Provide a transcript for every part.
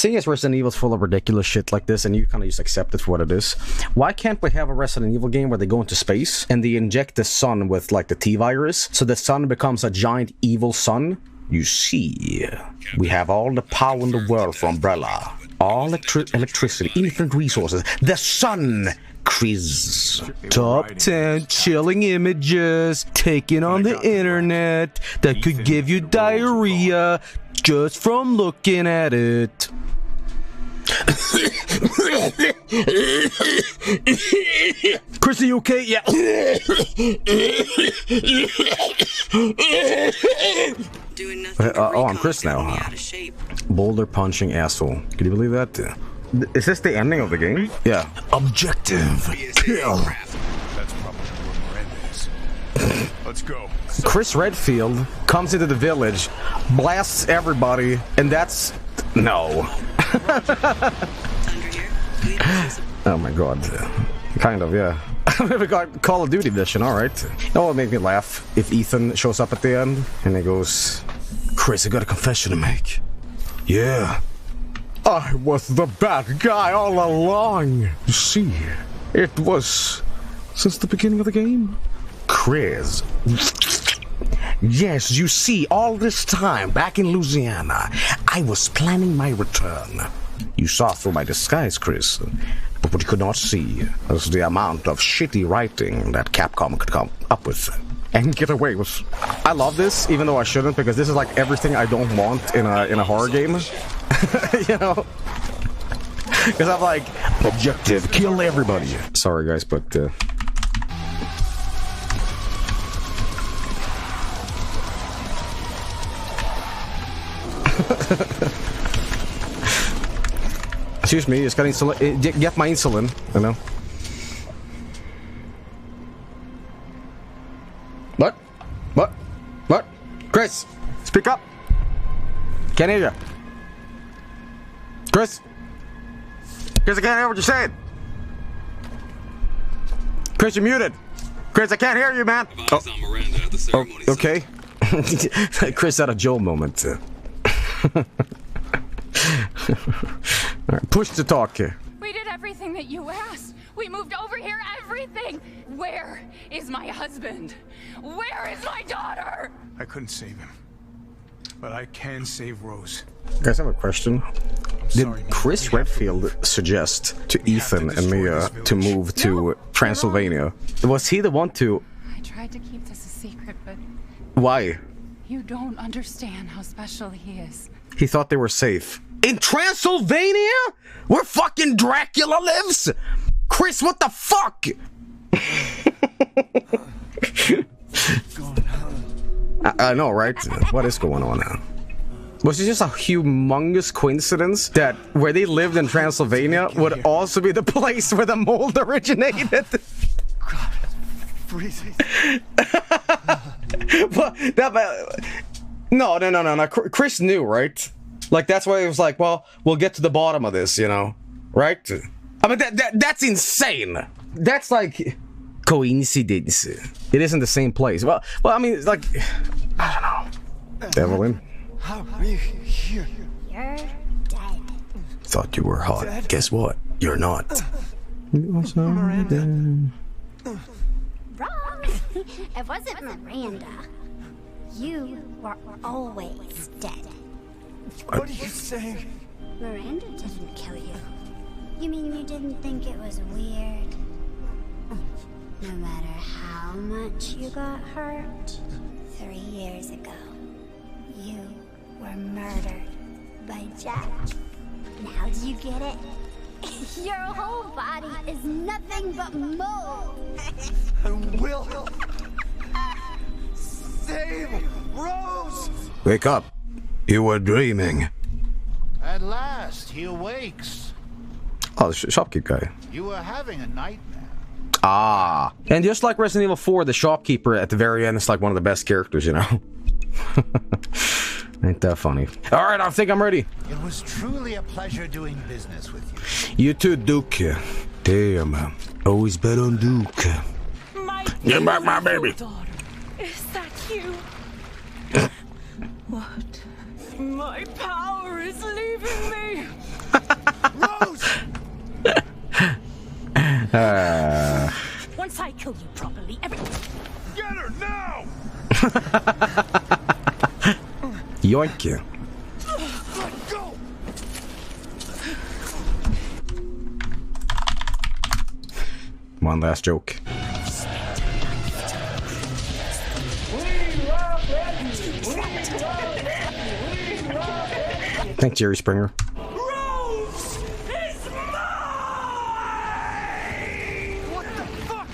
Seeing as Resident Evil is full of ridiculous shit like this, and you kind of just accept it for what it is, why can't we have a Resident Evil game where they go into space and they inject the sun with like the T-virus, so the sun becomes a giant evil sun? You see, we have all the power in the world for Umbrella. All electricity, infinite resources. The sun! Chris. Top 10 chilling images taken on the internet that could give you diarrhea just from looking at it. Chris, are you okay? Yeah. Oh, I'm Chris now. Boulder punching asshole. Can you believe that? Is this the ending of the game? Yeah. Objective. Kill. That's probably where Miranda is. Let's go. Chris Redfield comes into the village, blasts everybody, and that's... No. Oh my god. Kind of, yeah. We got Call of Duty edition, alright. Oh, it made me laugh if Ethan shows up at the end, and he goes, Chris, I got a confession to make. Yeah. I was the bad guy all along. You see, it was since the beginning of the game. Chris. Yes, you see, all this time back in Louisiana, I was planning my return. You saw through my disguise, Chris. But what you could not see was the amount of shitty writing that Capcom could come up with and get away with. I love this, even though I shouldn't, because this is like everything I don't want in a horror game. You know? Because I'm like, objective, kill everybody. Sorry guys, but excuse me, just got insulin. Get my insulin, you know. What? What? What? Chris, speak up. Can't hear you. Chris? Chris, I can't hear what you're saying. Chris, you're muted. Chris, I can't hear you, man. Oh, okay. Chris had a Joel moment. Right, push to talk here. We did everything that you asked. We moved over here, everything. Where is my husband? Where is my daughter? I couldn't save him, but I can save Rose. Guys, I have a question. Did Chris Redfield suggest to Ethan and Mia to move to Transylvania? Was he the one to... I tried to keep this a secret, but... Why? You don't understand how special he is. He thought they were safe. In Transylvania? Where fucking Dracula lives? Chris, what the fuck? I know, right? What is going on now? Was it just a humongous coincidence that where they lived in Transylvania would also be the place where the mold originated? God, freezing. No. Chris knew, right? Like, that's why he was like, well, we'll get to the bottom of this, you know? Right? I mean, that's insane. That's like coincidence. It isn't the same place. Well, I mean, it's like, I don't know. Evelyn? How are you here? You're dead. Thought you were hot. Dead? Guess what? You're not. Miranda. Wrong. It wasn't Miranda. You were always dead. What are you saying? Miranda didn't kill you. You mean you didn't think it was weird? No matter how much you got hurt, 3 years ago, you were murdered by Jack. Now do you get it? Your whole body is nothing but mold. I will save Rose! Wake up. You were dreaming. At last, he awakes. Oh, the shopkeep guy. You were having a nightmare. Ah. And just like Resident Evil 4, the shopkeeper at the very end is like one of the best characters, you know? Ain't that funny. Alright, I think I'm ready. It was truly a pleasure doing business with you. You too, Duke. Damn. Always bet on Duke. Get back my baby. Daughter, is that you? What? My power is leaving me. Once I kill you properly, Get her now! Yoink you. Let go! One last joke. Thanks, Jerry Springer. Rose is mine! What the fuck?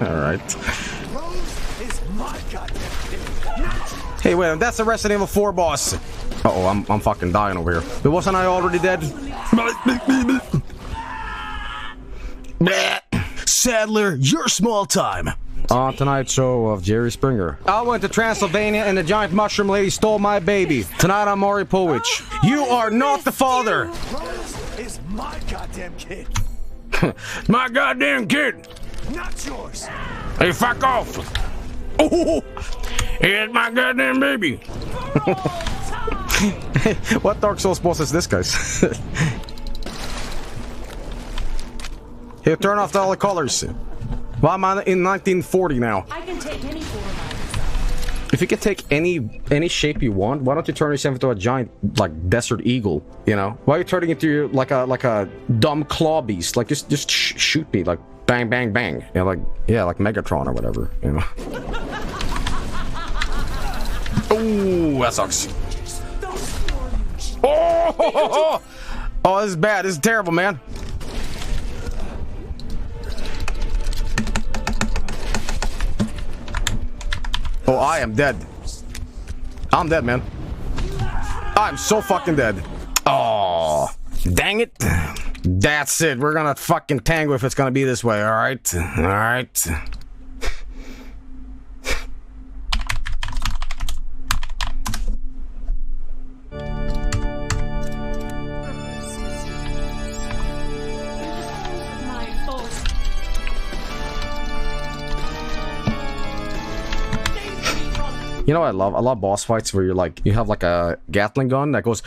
Alright. Rose is my goddamn kid. Hey, wait, that's the Resident Evil 4 boss. Uh-oh, I'm fucking dying over here. But wasn't I already dead? Sadler, your small time. On tonight's show of Jerry Springer. I went to Transylvania and the giant mushroom lady stole my baby. Tonight I'm Maury Povich. You are not the father. Rose is my goddamn kid. My goddamn kid. Not yours. Hey, fuck off. Oh, here's my goddamn baby. What Dark Souls boss is this, guys? Here, turn off all the colors. Well, I'm in 1940 now. I can take any form I desire. If you can take any shape you want, why don't you turn yourself into a giant, like, desert eagle? You know, why are you turning into like a dumb claw beast? Like, just shoot me, like bang, bang, bang. You know, like like Megatron or whatever. You know. Oh, that sucks. Oh, this is bad. This is terrible, man. Oh, I am dead. I'm dead, man. I'm so fucking dead. Oh, dang it. That's it. We're gonna fucking tango if it's gonna be this way, alright? Alright. You know what I love? I love boss fights where you have like a Gatling gun that goes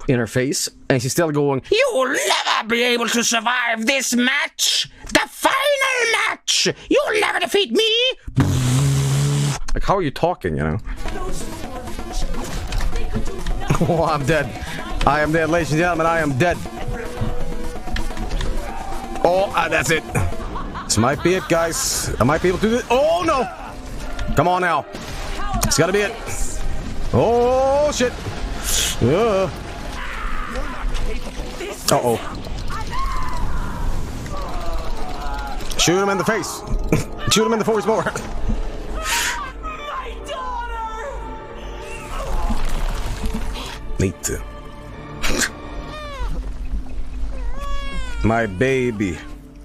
in her face, and she's still going, "You'll never be able to survive this match! The final match! You'll never defeat me!" Like, how are you talking, you know? Oh, I'm dead. I am dead, ladies and gentlemen, I am dead. Oh, that's it. This might be it, guys. I might be able to do this. Oh, no! Come on now. It's gotta be it. Oh, shit. Uh-oh. Shoot him in the face. Shoot him in the face more. My daughter! Neat. My baby.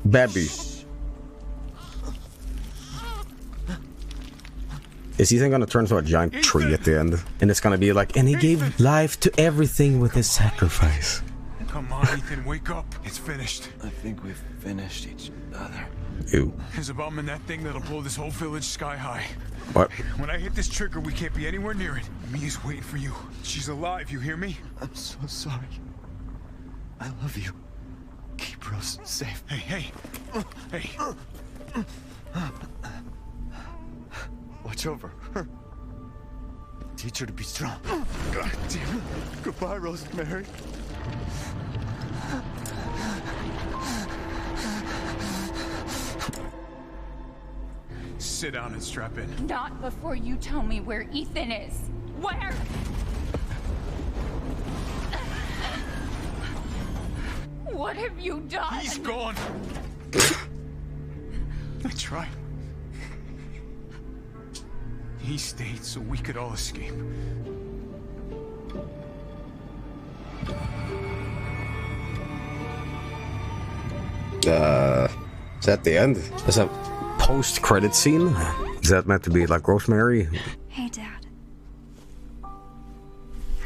Baby. Is Ethan gonna turn into a giant tree at the end? And it's gonna be like, and he gave life to everything with his sacrifice. Come on, Ethan, wake up. It's finished. I think we've finished each other. Ew. There's a bomb in that thing that'll blow this whole village sky high. What? When I hit this trigger, we can't be anywhere near it. Mia's waiting for you. She's alive, you hear me? I'm so sorry. I love you. Keep Rose safe. Hey. Watch over her. Teach her to be strong. God damn it. Goodbye, Rosemary. Sit down and strap in. Not before you tell me where Ethan is. Where? What have you done? He's gone. I tried. He stayed so we could all escape. Is that the end? Is that post-credit scene? Is that meant to be like Rosemary? Hey, Dad.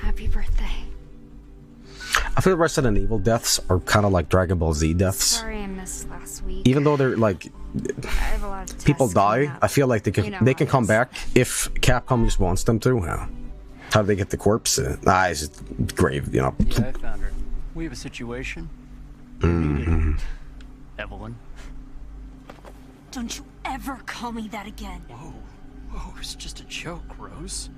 Happy birthday. I feel Resident Evil deaths are kind of like Dragon Ball Z deaths. Sorry I missed last week. Even though they're like, I have a lot of tests people die, coming up. I feel like they You know can how come it is. back if Capcom just wants them to. Yeah. How did they get the corpse? It's just grave, you know. Yeah, I found her. We have a situation. Evelyn. Don't you ever call me that again. Whoa, it's just a joke, Rose.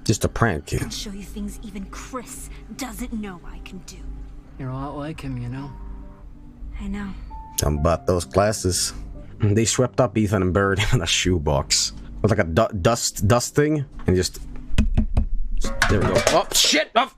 Just a prank. I'll show you things even Chris doesn't know I can do. You're a lot like him, you know. I know. Something about those glasses. They swept up Ethan and buried him in a shoebox with like a dust thing, and just there we go. Oh shit! Oh.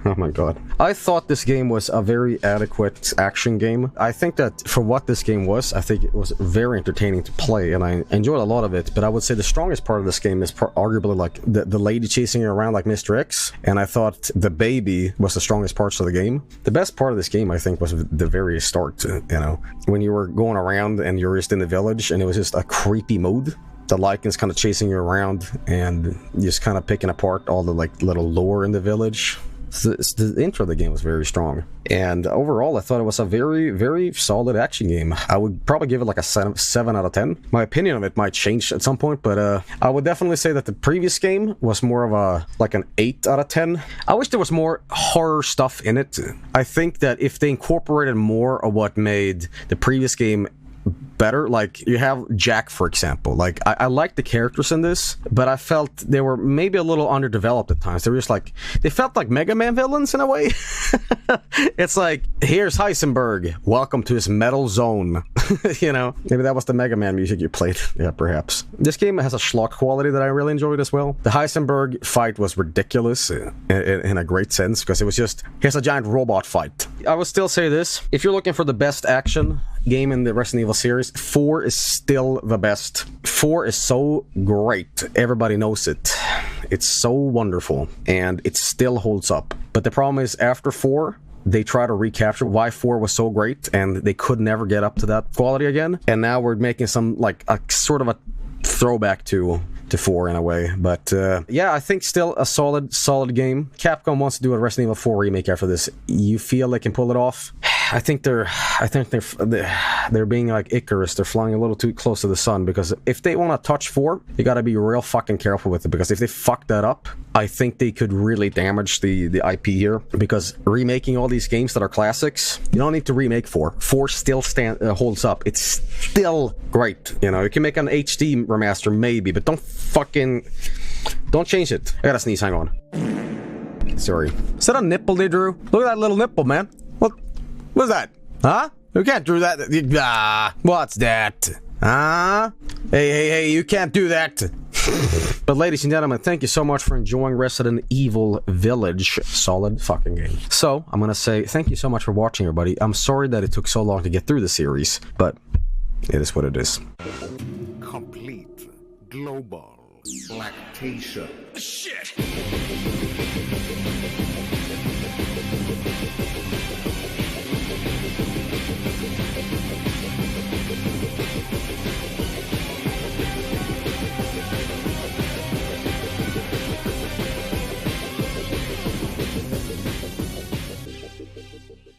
Oh my god. I thought this game was a very adequate action game. I think that for what this game was, I think it was very entertaining to play, and I enjoyed a lot of it. But I would say the strongest part of this game is arguably like the lady chasing you around like Mr. X, and I thought the baby was the strongest parts of the game. The best part of this game, I think, was the very start, you know, when you were going around and you're just in the village, and it was just a creepy mode. The Lycans kind of chasing you around, and just kind of picking apart all the like little lore in the village. The intro of the game was very strong, and overall I thought it was a very, very solid action game. I would probably give it like a 7 out of 10. My opinion of it might change at some point, but I would definitely say that the previous game was more of a like an 8 out of 10. I wish there was more horror stuff in it. I think that if they incorporated more of what made the previous game better, like you have Jack, for example. Like I like the characters in this, but I felt they were maybe a little underdeveloped at times. They were just like, they felt like Mega Man villains in a way. It's like, here's Heisenberg, welcome to his metal zone. You know, maybe that was the Mega Man music you played. Yeah, perhaps. This game has a schlock quality that I really enjoyed as well. The Heisenberg fight was ridiculous in a great sense, because it was just, here's a giant robot fight. I would still say this, if you're looking for the best action game in the Resident Evil series, 4 is still the best. 4 is so great. Everybody knows it. It's so wonderful, and it still holds up. But the problem is, after 4, they try to recapture why 4 was so great, and they could never get up to that quality again. And now we're making some, like, a sort of a throwback to 4 in a way. But yeah, I think still a solid game. Capcom wants to do a Resident Evil 4 remake after this. You feel they can pull it off? I think they're being like Icarus. They're flying a little too close to the sun, because if they want to touch 4, you got to be real fucking careful with it, because if they fuck that up, I think they could really damage the IP here, because remaking all these games that are classics, you don't need to remake 4. 4 still holds up. It's still great. You know, you can make an HD remaster maybe, but don't change it. I gotta sneeze, hang on. Sorry. Is that a nipple they drew? Look at that little nipple, man. What's that? Huh? You can't do that. What's that? Huh? Hey, you can't do that. But ladies and gentlemen, thank you so much for enjoying Resident Evil Village. Solid fucking game. So, I'm gonna say thank you so much for watching, everybody. I'm sorry that it took so long to get through the series, but it is what it is. Complete global lactation. Shit!